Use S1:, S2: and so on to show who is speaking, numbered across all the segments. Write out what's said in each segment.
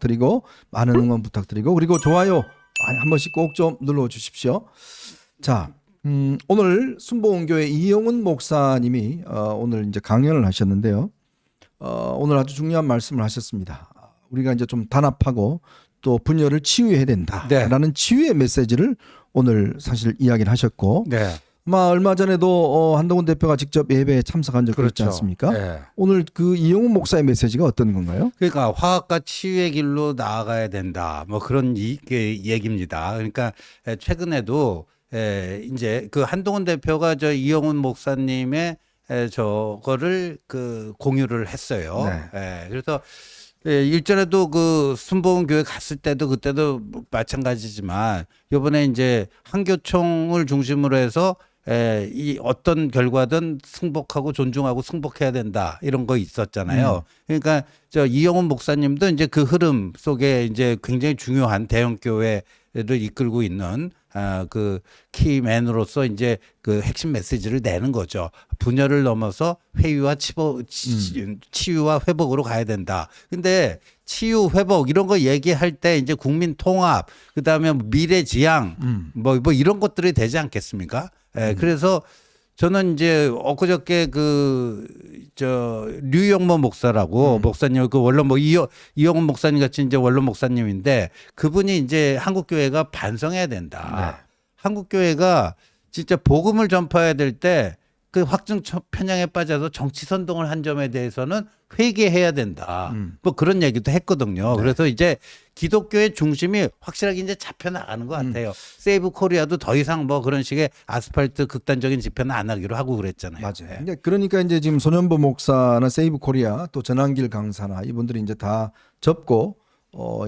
S1: 부탁드리고 많은 응원 부탁드리고 그리고 좋아요 한 번씩 꼭 좀 눌러주십시오. 자, 오늘 순복음교회 이영훈 목사님이 오늘 이제 강연을 하셨는데요. 오늘 아주 중요한 말씀을 하셨습니다. 우리가 이제 좀 단합하고 또 분열을 치유해야 된다라는
S2: 네.
S1: 치유의 메시지를 오늘 사실 이야기를 하셨고
S2: 네.
S1: 얼마 전에도 한동훈 대표가 직접 예배에 참석한 적이 있지
S2: 그렇죠.
S1: 않습니까?
S2: 네.
S1: 오늘 그 이영훈 목사의 메시지가 어떤 건가요?
S2: 그러니까 화학과 치유의 길로 나아가야 된다. 뭐 그런 얘기입니다. 그러니까 최근에도 이제 그 한동훈 대표가 저 이영훈 목사님의 저거를 그 공유를 했어요.
S1: 네.
S2: 그래서 일전에도 그 순복음교회 갔을 때도 그때도 마찬가지지만 이번에 이제 한교총을 중심으로 해서 이 어떤 결과든 승복하고 존중하고 승복해야 된다 이런 거 있었잖아요. 그러니까 저 이영훈 목사님도 이제 그 흐름 속에 이제 굉장히 중요한 대형 교회를 이끌고 있는 그 키맨으로서 이제 그 핵심 메시지를 내는 거죠. 분열을 넘어서 회유와 치유와 회복으로 가야 된다. 근데 치유, 회복 이런 거 얘기할 때 이제 국민 통합, 그다음에 미래 지향 뭐 이런 것들이 되지 않겠습니까? 그래서 저는 이제 엊그저께 류영모 목사라고 목사님 원로 이영훈 목사님 같이 이제 원로 목사님인데 그분이 이제 한국교회가 반성해야 된다.
S1: 네.
S2: 한국교회가 진짜 복음을 전파해야 될 때 그 확증 편향에 빠져서 정치 선동을 한 점에 대해서는 회개해야 된다. 뭐 그런 얘기도 했거든요.
S1: 네.
S2: 그래서 이제 기독교의 중심이 확실하게 이제 잡혀 나가는 것 같아요. 세이브 코리아도 더 이상 뭐 그런 식의 아스팔트 극단적인 집회는 안 하기로 하고 그랬잖아요.
S1: 맞아요. 그러니까 이제 지금 손현보 목사나 세이브 코리아 또 전한길 강사나 이분들이 이제 다 접고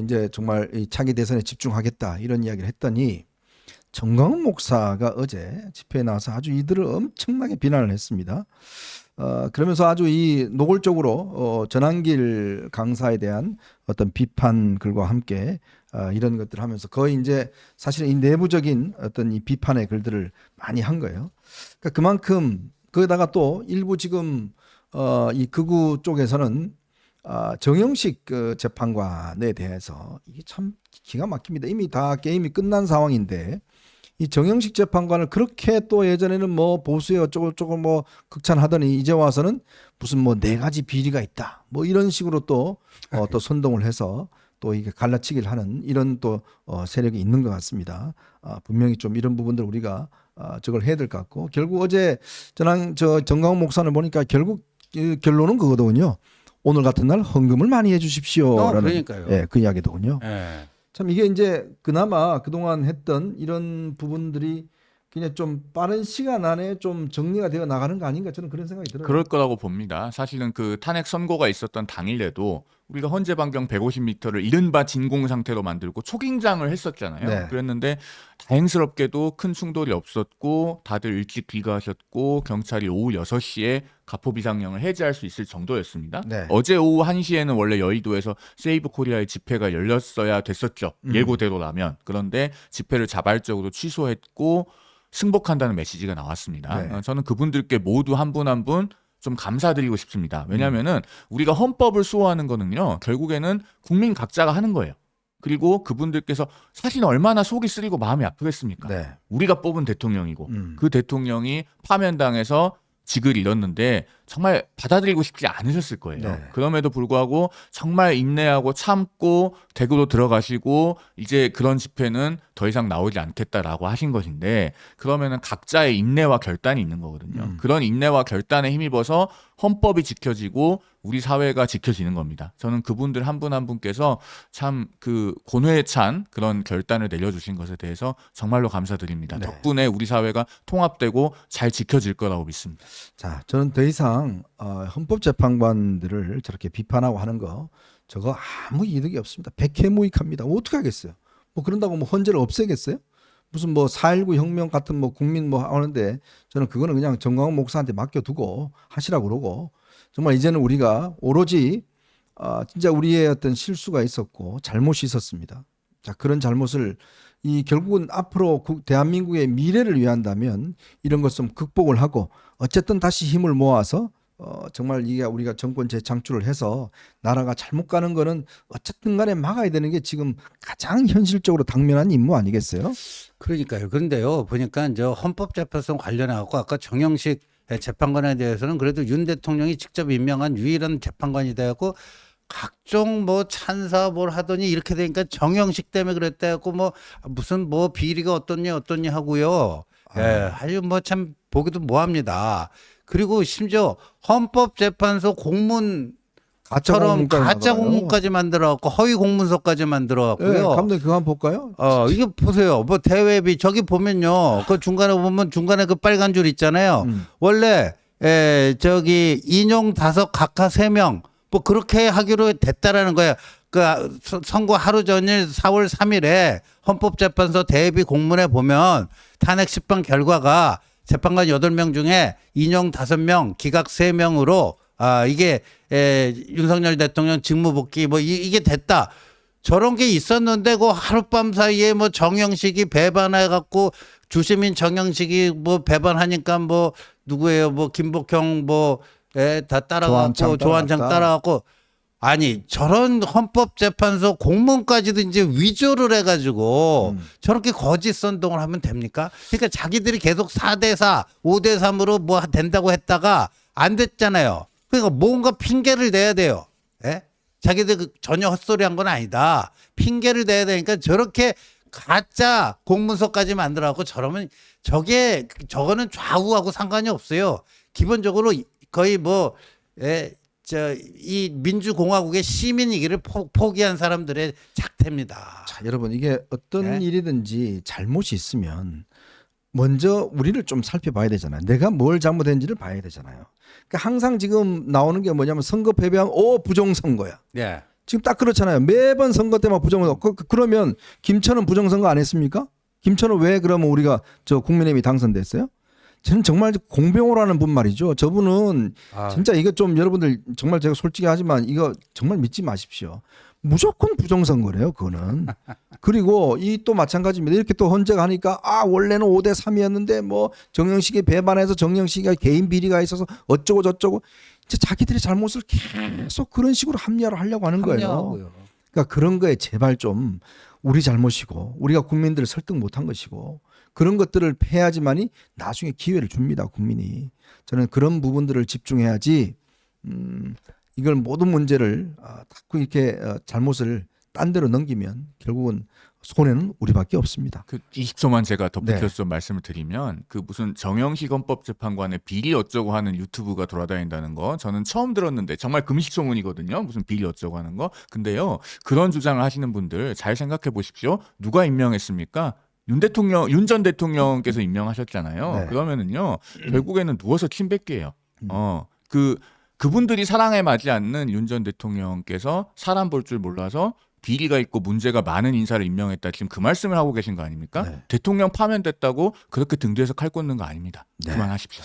S1: 이제 정말 이 차기 대선에 집중하겠다 이런 이야기를 했더니 정광훈 목사가 어제 집회에 나와서 아주 이들을 엄청나게 비난을 했습니다. 그러면서 아주 이 노골적으로 전한길 강사에 대한 어떤 비판 글과 함께 이런 것들을 하면서 거의 이제 사실은 이 내부적인 어떤 이 비판의 글들을 많이 한 거예요. 그러니까 그만큼 거기다가 또 일부 지금 이 극우 쪽에서는 정영식 그 재판관에 대해서 이게 참 기가 막힙니다. 이미 다 게임이 끝난 상황인데 이 정영식 재판관을 그렇게 또 예전에는 뭐 보수에 어쩌고 뭐 극찬하더니 이제 와서는 무슨 뭐 4가지 비리가 있다 뭐 이런 식으로 또 선동을 해서 또 이게 갈라치기를 하는 이런 또 세력이 있는 것 같습니다. 분명히 좀 이런 부분들 우리가 저걸 해야 될 것 같고 결국 어제 정광훈 목사를 보니까 결국 결론은 그거더군요. 오늘 같은 날 헌금을 많이 해주십시오라는
S2: 그러니까요.
S1: 예, 그 이야기더군요.
S2: 예.
S1: 참 이게 이제 그나마 그동안 했던 이런 부분들이 그냥 좀 빠른 시간 안에 좀 정리가 되어 나가는 거 아닌가 저는 그런 생각이 들어요.
S3: 그럴 거라고 봅니다. 사실은 그 탄핵 선고가 있었던 당일에도 우리가 헌재 반경 150m를 이른바 진공 상태로 만들고 초긴장을 했었잖아요.
S1: 네.
S3: 그랬는데 다행스럽게도 큰 충돌이 없었고 다들 일찍 귀가하셨고 경찰이 오후 6시에 가포 비상령을 해제할 수 있을 정도였습니다.
S1: 네.
S3: 어제 오후 1시에는 원래 여의도에서 세이브 코리아의 집회가 열렸어야 됐었죠. 예고대로라면. 그런데 집회를 자발적으로 취소했고 승복한다는 메시지가 나왔습니다.
S1: 네.
S3: 저는 그분들께 모두 한 분 한 분 좀 감사드리고 싶습니다. 왜냐하면은 우리가 헌법을 수호하는 거는요, 결국에는 국민 각자가 하는 거예요. 그리고 그분들께서 사실 얼마나 속이 쓰리고 마음이 아프겠습니까?
S1: 네.
S3: 우리가 뽑은 대통령이고 그 대통령이 파면당해서 직을 잃었는데 정말 받아들이고 싶지 않으셨을 거예요.
S1: 네.
S3: 그럼에도 불구하고 정말 인내하고 참고 대구로 들어가시고 이제 그런 집회는 더 이상 나오지 않겠다라고 하신 것인데 그러면은 각자의 인내와 결단이 있는 거거든요. 그런 인내와 결단에 힘입어서 헌법이 지켜지고 우리 사회가 지켜지는 겁니다. 저는 그분들 한 분 한 분께서 참 그 곤회에 찬 그런 결단을 내려주신 것에 대해서 정말로 감사드립니다.
S1: 네.
S3: 덕분에 우리 사회가 통합되고 잘 지켜질 거라고 믿습니다.
S1: 자, 저는 더 이상 헌법재판관들을 저렇게 비판하고 하는 거 저거 아무 이득이 없습니다. 백해무익합니다. 어떻게 하겠어요? 뭐 그런다고 뭐 헌재를 없애겠어요? 무슨 뭐 4.19 혁명 같은 뭐 국민 뭐 하는데 저는 그거는 그냥 정광훈 목사한테 맡겨두고 하시라고 그러고 정말 이제는 우리가 오로지 진짜 우리의 어떤 실수가 있었고 잘못이 있었습니다. 자, 그런 잘못을 결국은 앞으로 대한민국의 미래를 위한다면 이런 것 좀 극복을 하고 어쨌든 다시 힘을 모아서 정말 이게 우리가 정권 재창출을 해서 나라가 잘못 가는 거는 어쨌든 간에 막아야 되는 게 지금 가장 현실적으로 당면한 임무 아니겠어요?
S2: 그러니까요. 그런데요, 보니까 이제 헌법재판소 관련해 갖고 아까 정영식 재판관에 대해서는 그래도 윤 대통령이 직접 임명한 유일한 재판관이 되고 각종 뭐 찬사 뭘 하더니 이렇게 되니까 정영식 때문에 그랬다 했고 뭐 무슨 뭐 비리가 어떻냐 하고요. 예, 아주 뭐 참 보기도 뭐합니다. 그리고 심지어 헌법재판소 공문 처럼 가짜 공문까지 만들어갖고 허위 공문서까지 만들어갖고요.
S1: 네, 감독님 그거 한번 볼까요?
S2: 이게 보세요. 뭐 대외비 저기 보면요. 그 중간에 보면 중간에 그 빨간 줄 있잖아요. 원래 저기 인용 5 각하 3명 뭐 그렇게 하기로 됐다라는 거예요. 그 선고 하루 전일 4월 3일에 헌법재판소 대외비 공문에 보면 탄핵 심판 결과가 재판관 8명 중에 인용 5명, 기각 3명으로 이게 윤석열 대통령 직무복귀 뭐 이게 됐다. 저런 게 있었는데 그 하룻밤 사이에 뭐 정영식이 배반해 갖고 주시민 정영식이 뭐 배반하니까 뭐 누구예요? 뭐 김복형 뭐 다 따라가고 조한창 따라가고 아니 저런 헌법재판소 공문까지도 이제 위조를 해가지고 저렇게 거짓 선동을 하면 됩니까? 그러니까 자기들이 계속 4대4, 5대3으로 뭐 된다고 했다가 안 됐잖아요. 그러니까 뭔가 핑계를 대야 돼요. 예? 자기들 전혀 헛소리 한 건 아니다. 핑계를 대야 되니까 저렇게 가짜 공문서까지 만들어갖고 저러면 저거는 좌우하고 상관이 없어요. 기본적으로 거의 뭐, 이 민주공화국의 시민이기를 포기한 사람들의 작태입니다.
S1: 자, 여러분 이게 어떤
S2: 네?
S1: 일이든지 잘못이 있으면 먼저 우리를 좀 살펴봐야 되잖아요. 내가 뭘 잘못했는지를 봐야 되잖아요. 그러니까 항상 지금 나오는 게 뭐냐면 선거 패배하면 부정선거야.
S2: 네.
S1: 지금 딱 그렇잖아요. 매번 선거 때마다 부정선거. 그러면 김천은 부정선거 안 했습니까? 김천은 왜 그러면 우리가 저 국민의힘이 당선됐어요? 저는 정말 공병호라는 분 말이죠. 저분은 진짜 이거 좀 여러분들 정말 제가 솔직히 하지만 이거 정말 믿지 마십시오. 무조건 부정선거래요, 그거는. 그리고 이 또 마찬가지입니다. 이렇게 또 헌재가 하니까 원래는 5대3이었는데 뭐 정영식이 배반해서 정영식이 개인 비리가 있어서 어쩌고 저쩌고 이제 자기들의 잘못을 계속 그런 식으로 합리화를 하려고 하는 거예요.
S2: 합리화하고요.
S1: 그러니까 그런 거에 제발 좀 우리 잘못이고 우리가 국민들을 설득 못한 것이고 그런 것들을 해야지만이 나중에 기회를 줍니다, 국민이. 저는 그런 부분들을 집중해야지 이걸 모든 문제를 자꾸 이렇게 잘못을 딴 데로 넘기면 결국은 손해는 우리밖에 없습니다.
S3: 그 20초만 제가 덧붙여서
S1: 네.
S3: 좀 말씀을 드리면 그 무슨 정영식 헌법재판관의 비리 어쩌고 하는 유튜브가 돌아다닌다는 거 저는 처음 들었는데 정말 금시초문이거든요. 무슨 비리 어쩌고 하는 거. 근데요. 그런 주장을 하시는 분들 잘 생각해 보십시오. 누가 임명했습니까? 윤 전 대통령께서 임명하셨잖아요.
S1: 네.
S3: 그러면은요. 결국에는 누워서 침 뱉기예요. 그분들이 사랑에 맞지 않는 윤 전 대통령께서 사람 볼 줄 몰라서 비리가 있고 문제가 많은 인사를 임명했다. 지금 그 말씀을 하고 계신 거 아닙니까?
S1: 네.
S3: 대통령 파면됐다고 그렇게 등 뒤에서 칼 꽂는 거 아닙니다.
S1: 네.
S3: 그만하십시오.